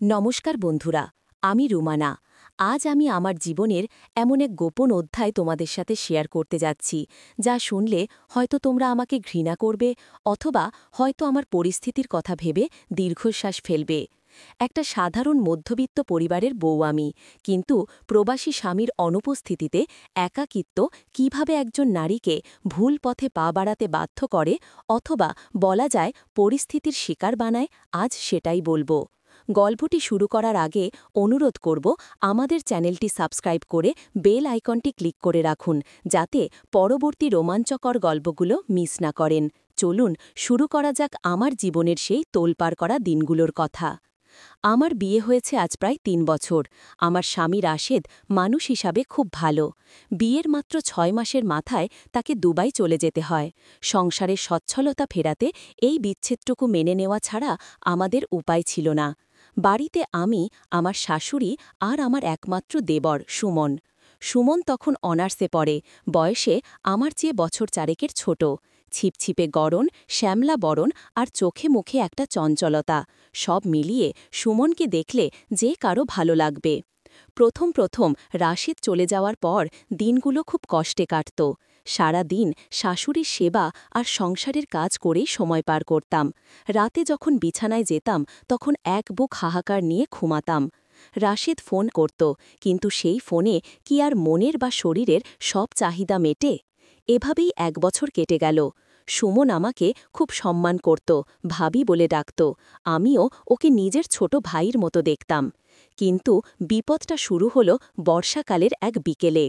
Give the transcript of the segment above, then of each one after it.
নমস্কার বন্ধুরা, আমি রুমানা। আজ আমি আমার জীবনের এমন এক গোপন অধ্যায় তোমাদের সাথে শেয়ার করতে যাচ্ছি, যা শুনলে হয়তো তোমরা আমাকে ঘৃণা করবে অথবা হয়তো আমার পরিস্থিতির কথা ভেবে দীর্ঘশ্বাস ফেলবে। একটা সাধারণ মধ্যবিত্ত পরিবারের বউ আমি, কিন্তু প্রবাসী স্বামীর অনুপস্থিতিতে একাকিত্ব কিভাবে একজন নারীকে ভুল পথে পা বাড়াতে বাধ্য করে অথবা বলা যায় পরিস্থিতির শিকার বানায়, আজ সেটাই বলবো। গল্পটি শুরু করার আগে অনুরোধ করব আমাদের চ্যানেলটি সাবস্ক্রাইব করে বেল আইকনটি ক্লিক করে রাখুন, যাতে পরবর্তী রোমাঞ্চকর গল্পগুলো মিস না করেন। চলুন শুরু করা যাক আমার জীবনের সেই তোলপাড় করা দিনগুলোর কথা। আমার বিয়ে হয়েছে আজ প্রায় ৩ বছর। আমার স্বামী রাশেদ মানুষ হিসাবে খুব ভালো। বিয়ের মাত্র ৬ মাসের মাথায় তাকে দুবাই চলে যেতে হয়। সংসারের সচ্ছলতা ফেরাতে এই বিচ্ছেদটুকু মেনে নেওয়া ছাড়া আমাদের উপায় ছিল না। বাড়িতে আমি, আমার শাশুড়ি আর আমার একমাত্র দেবর সুমন। সুমন তখন অনার্সে পড়ে, বয়সে আমার চেয়ে বছর চারেকের ছোট। ছিপছিপে গড়ন, শ্যামলা বরণ আর চোখে মুখে একটা চঞ্চলতা, সব মিলিয়ে সুমনকে দেখলে যে কারো ভালো লাগবে। প্রথম প্রথম রাশেদ চলে যাওয়ার পর দিনগুলো খুব কষ্টে কাটত। সারা দিন শাশুড়ির সেবা আর সংসারের কাজ করেই সময় পার করতাম। রাতে যখন বিছানায় যেতাম তখন এক বুক হাহাকার নিয়ে ঘুমাতাম। রাশেদ ফোন করত, কিন্তু সেই ফোনে কি আর মনের বা শরীরের সব চাহিদা মেটে? এভাবেই ১ বছর কেটে গেল। সুমন আমাকে খুব সম্মান করত, ভাবি বলে ডাকত। আমিও ওকে নিজের ছোট ভাইয়ের মতো দেখতাম। কিন্তু বিপদটা শুরু হল বর্ষাকালের এক বিকেলে।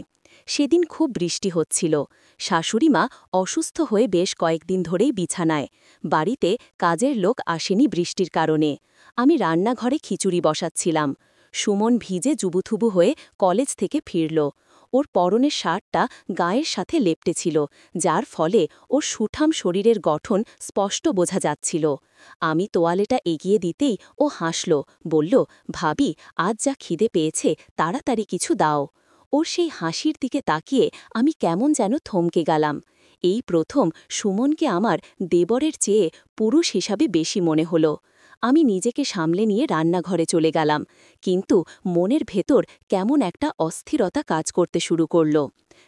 সেদিন খুব বৃষ্টি হচ্ছিল। শাশুড়িমা অসুস্থ হয়ে বেশ কয়েকদিন ধরেই বিছানায়। বাড়িতে কাজের লোক আসেনি বৃষ্টির কারণে। আমি রান্নাঘরে খিচুড়ি বসাচ্ছিলাম। সুমন ভিজে জুবুথুবু হয়ে কলেজ থেকে ফিরল। ওর পরনের শার্টটা গায়ের সাথে লেপটেছিল, যার ফলে ওর সুঠাম শরীরের গঠন স্পষ্ট বোঝা যাচ্ছিল। আমি তোয়ালেটা এগিয়ে দিতেই ও হাসল, বলল, ভাবি, আজ যা খিদে পেয়েছে তাড়াতাড়ি কিছু দাও। ওর সেই হাসির দিকে তাকিয়ে আমি কেমন যেন থমকে গেলাম। এই প্রথম সুমনকে আমার দেবরের চেয়ে পুরুষ হিসাবে বেশি মনে হল। আমি নিজেকে সামলে নিয়ে রান্নাঘরে চলে গেলাম, কিন্তু মনের ভেতর কেমন একটা অস্থিরতা কাজ করতে শুরু করল।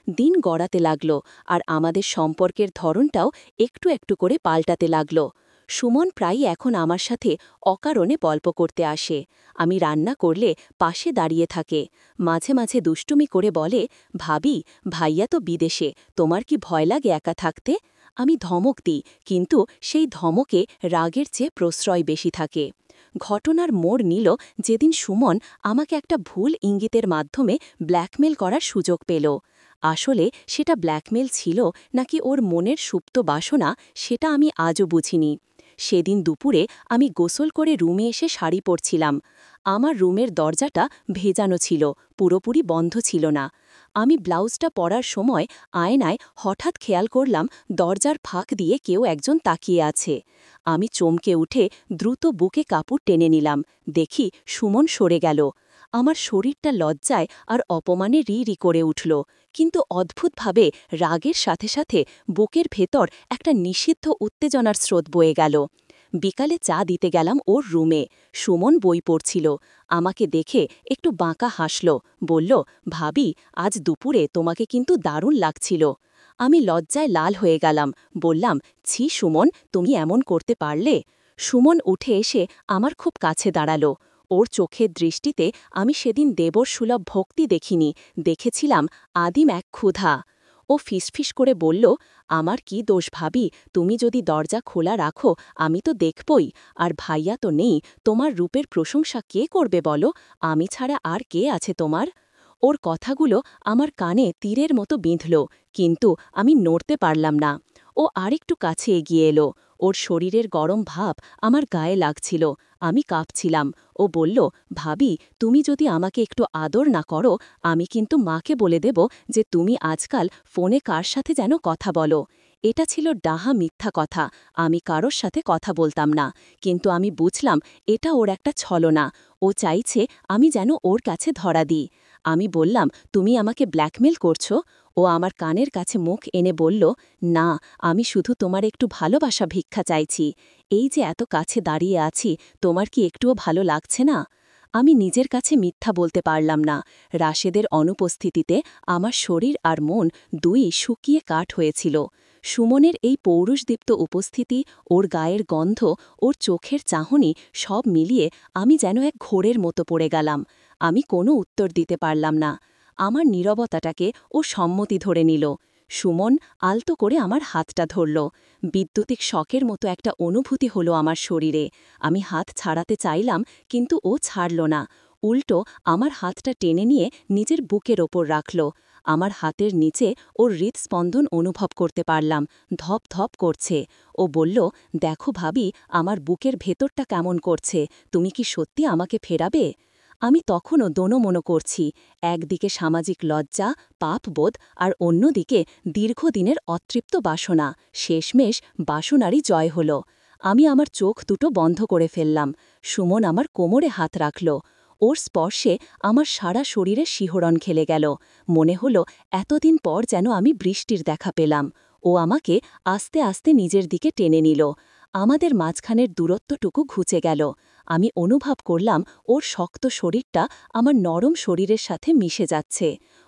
দিন গড়াতে লাগল, আর আমাদের সম্পর্কের ধরনটাও একটু একটু করে পাল্টাতে লাগল। সুমন প্রায়ই এখন আমার সাথে অকারণে গল্প করতে আসে। আমি রান্না করলে পাশে দাঁড়িয়ে থাকে। মাঝে মাঝে দুষ্টুমি করে বলে, ভাবি, ভাইয়া তো বিদেশে, তোমার কি ভয় লাগে একা থাকতে? আমি ধমক দিই, কিন্তু সেই ধমকে রাগের চেয়ে প্রশ্রয় বেশি থাকে। ঘটনার মোড় নিল যেদিন সুমন আমাকে একটা ভুল ইঙ্গিতের মাধ্যমে ব্ল্যাকমেল করার সুযোগ পেল। আসলে সেটা ব্ল্যাকমেল ছিল নাকি ওর মনের সুপ্ত বাসনা, সেটা আমি আজও বুঝিনি। সেদিন দুপুরে আমি গোসল করে রুমে এসে শাড়ি পরছিলাম। আমার রুমের দরজাটা ভেজানো ছিল, পুরোপুরি বন্ধ ছিল না। আমি ব্লাউজটা পরার সময় আয়নায় হঠাৎ খেয়াল করলাম দরজার ফাঁক দিয়ে কেউ একজন তাকিয়ে আছে। আমি চমকে উঠে দ্রুত বুকে কাপড় টেনে নিলাম। দেখি সুমন সরে গেল। আমার শরীরটা লজ্জায় আর অপমানে রি রি করে উঠল, কিন্তু অদ্ভুতভাবে রাগের সাথে সাথে বুকের ভেতর একটা নিষিদ্ধ উত্তেজনার স্রোত বয়ে গেল। বিকালে চা দিতে গেলাম ওর রুমে। সুমন বই পড়ছিল। আমাকে দেখে একটু বাঁকা হাসল, বলল, ভাবি, আজ দুপুরে তোমাকে কিন্তু দারুণ লাগছিল। আমি লজ্জায় লাল হয়ে গেলাম, বললাম, ছি সুমন, তুমি এমন করতে পারলে? সুমন উঠে এসে আমার খুব কাছে দাঁড়ালো। ওর চোখের দৃষ্টিতে আমি সেদিন দেবরসুলভ ভক্তি দেখিনি, দেখেছিলাম আদিম এক ক্ষুধা। ও ফিসফিস করে বলল, আমার কি দোষ ভাবি, তুমি যদি দরজা খোলা রাখো আমি তো দেখবই, আর ভাইয়া তো নেই, তোমার রূপের প্রশংসা কে করবে বলো? আমি ছাড়া আর কে আছে তোমার? ওর কথাগুলো আমার কানে তীরের মতো বিঁধল, কিন্তু আমি নড়তে পারলাম না। ও আরেকটু কাছে এগিয়ে এলো। ওর শরীরের গরম ভাব আমার গায়ে লাগছিল। আমি কাঁপছিলাম। ও বলল, ভাবি, তুমি যদি আমাকে একটু আদর না করো, আমি কিন্তু মাকে বলে দেব যে তুমি আজকাল ফোনে কার সাথে যেন কথা বলো। এটা ছিল ডাহা মিথ্যা কথা। আমি কারোর সাথে কথা বলতাম না, কিন্তু আমি বুঝলাম এটা ওর একটা ছলনা। ও চাইছে আমি যেন ওর কাছে ধরা দিই। আমি বললাম, তুমি আমাকে ব্ল্যাকমেল করছো? ও আমার কানের কাছে মুখ এনে বলল, না, আমি শুধু তোমার একটু ভালোবাসা ভিক্ষা চাইছি। এই যে এত কাছে দাঁড়িয়ে আছি, তোমার কি একটুও ভালো লাগছে না? আমি নিজের কাছে মিথ্যা বলতে পারলাম না। রাশেদের অনুপস্থিতিতে আমার শরীর আর মন দুই শুকিয়ে কাঠ হয়েছিল। সুমনের এই পৌরুষদীপ্ত উপস্থিতি, ওর গায়ের গন্ধ, ওর চোখের চাহনি সব মিলিয়ে আমি যেন এক ঘোরের মতো পড়ে গেলাম। আমি কোনো উত্তর দিতে পারলাম না। আমার নীরবতাটাকে ও সম্মতি ধরে নিল। সুমন আলতো করে আমার হাতটা ধরল। বিদ্যুতিক শকের মতো একটা অনুভূতি হলো আমার শরীরে। আমি হাত ছাড়াতে চাইলাম, কিন্তু ও ছাড়ল না। উল্টো আমার হাতটা টেনে নিয়ে নিজের বুকের ওপর রাখল। আমার হাতের নিচে ওর হৃৎস্পন্দন অনুভব করতে পারলাম, ধপ ধপ করছে। ও বলল, দেখো ভাবি, আমার বুকের ভেতরটা কেমন করছে, তুমি কি সত্যি আমাকে ফেরাবে? আমি তখনও দোনোমনো করছি, একদিকে সামাজিক লজ্জা, পাপবোধ, আর অন্যদিকে দীর্ঘদিনের অতৃপ্ত বাসনা। শেষমেশ বাসনারই জয় হল। আমি আমার চোখ দুটো বন্ধ করে ফেললাম। সুমন আমার কোমরে হাত রাখল। ওর স্পর্শে আমার সারা শরীরে শিহরণ খেলে গেল। মনে হল এতদিন পর যেন আমি বৃষ্টির দেখা পেলাম। ও আমাকে আস্তে আস্তে নিজের দিকে টেনে নিল। আমাদের মাঝখানের দূরত্বটুকু ঘুচে গেল। আমি অনুভব করলাম ওর শক্ত শরীরটা আমার নরম শরীরের সাথে মিশে যাচ্ছে।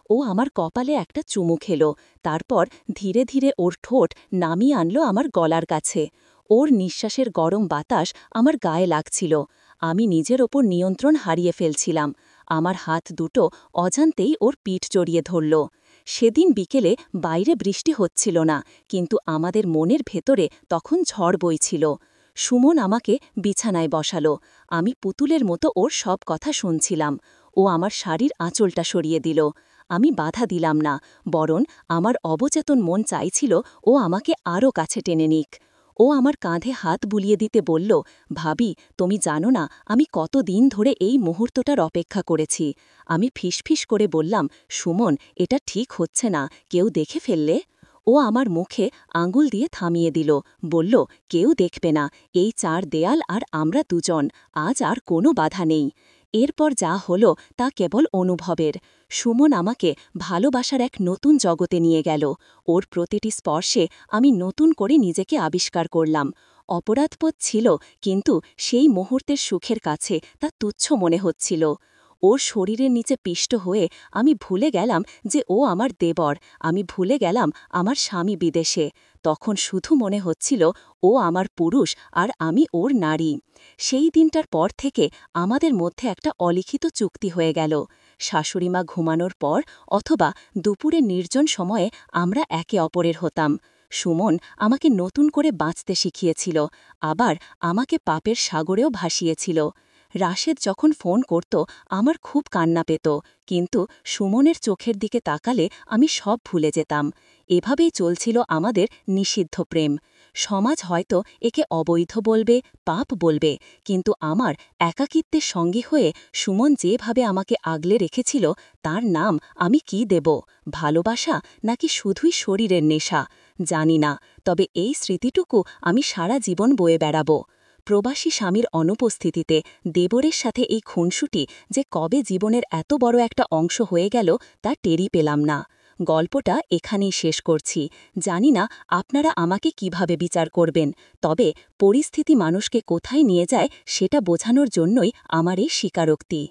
ও আমার কপালে একটা চুমু খেল, তারপর ধীরে ধীরে ওর ঠোঁট নামিয়ে আনলো আমার গলার কাছে। ওর নিঃশ্বাসের গরম বাতাস আমার গায়ে লাগছিল। আমি নিজের ওপর নিয়ন্ত্রণ হারিয়ে ফেলছিলাম। আমার হাত দুটো অজান্তেই ওর পিঠ জড়িয়ে ধরল। সেদিন বিকেলে বাইরে বৃষ্টি হচ্ছিল না, কিন্তু আমাদের মনের ভেতরে তখন ঝড় বইছিল। সুমন আমাকে বিছানায় বসালো। আমি পুতুলের মতো ওর সব কথা শুনছিলাম। ও আমার শাড়ির আঁচলটা সরিয়ে দিল। আমি বাধা দিলাম না, বরং আমার অবচেতন মন চাইছিল ও আমাকে আরও কাছে টেনে নিক। ও আমার কাঁধে হাত বুলিয়ে দিতে বলল, ভাবি, তুমি জানো না আমি কতদিন ধরে এই মুহূর্তটার অপেক্ষা করেছি। আমি ফিসফিস করে বললাম, সুমন, এটা ঠিক হচ্ছে না, কেউ দেখে ফেললে? ও আমার মুখে আঙুল দিয়ে থামিয়ে দিল, বলল, কেউ দেখবে না, এই চার দেয়াল আর আমরা দুজন, আজ আর কোনো বাধা নেই। এরপর যা হলো তা কেবল অনুভবের। সুমন আমাকে ভালোবাসার এক নতুন জগতে নিয়ে গেল। ওর প্রতিটি স্পর্শে আমি নতুন করে নিজেকে আবিষ্কার করলাম। অপরাধবোধ ছিল, কিন্তু সেই মুহূর্তের সুখের কাছে তা তুচ্ছ মনে হচ্ছিল। ওর শরীরের নিচে পিষ্ট হয়ে আমি ভুলে গেলাম যে ও আমার দেবর, আমি ভুলে গেলাম আমার স্বামী বিদেশে। তখন শুধু মনে হচ্ছিল ও আমার পুরুষ আর আমি ওর নারী। সেই দিনটার পর থেকে আমাদের মধ্যে একটা অলিখিত চুক্তি হয়ে গেল। শাশুড়িমা ঘুমানোর পর অথবা দুপুরে নির্জন সময়ে আমরা একে অপরের হতাম। সুমন আমাকে নতুন করে বাঁচতে শিখিয়েছিল, আবার আমাকে পাপের সাগরেও ভাসিয়েছিল। রাশেদ যখন ফোন করত আমার খুব কান্না পেত, কিন্তু সুমনের চোখের দিকে তাকালে আমি সব ভুলে যেতাম। এভাবেই চলছিল আমাদের নিষিদ্ধ প্রেম। সমাজ হয়তো একে অবৈধ বলবে, পাপ বলবে, কিন্তু আমার একাকিত্বের সঙ্গী হয়ে সুমন যেভাবে আমাকে আগলে রেখেছিল, তার নাম আমি কি দেব? ভালোবাসা, নাকি শুধুই শরীরের নেশা? জানি না, তবে এই স্মৃতিটুকু আমি সারা জীবন বয়ে বেড়াব। প্রবাসী স্বামীর অনুপস্থিতিতে দেবরের সাথে এই খুনসুটি যে কবে জীবনের এত বড় একটা অংশ হয়ে গেল তা টেরই পেলাম না। গল্পটা এখানেই শেষ করছি। জানি না আপনারা আমাকে কিভাবে বিচার করবেন, তবে পরিস্থিতি মানুষকে কোথায় নিয়ে যায় সেটা বোঝানোর জন্যই আমার এই স্বীকারোক্তি।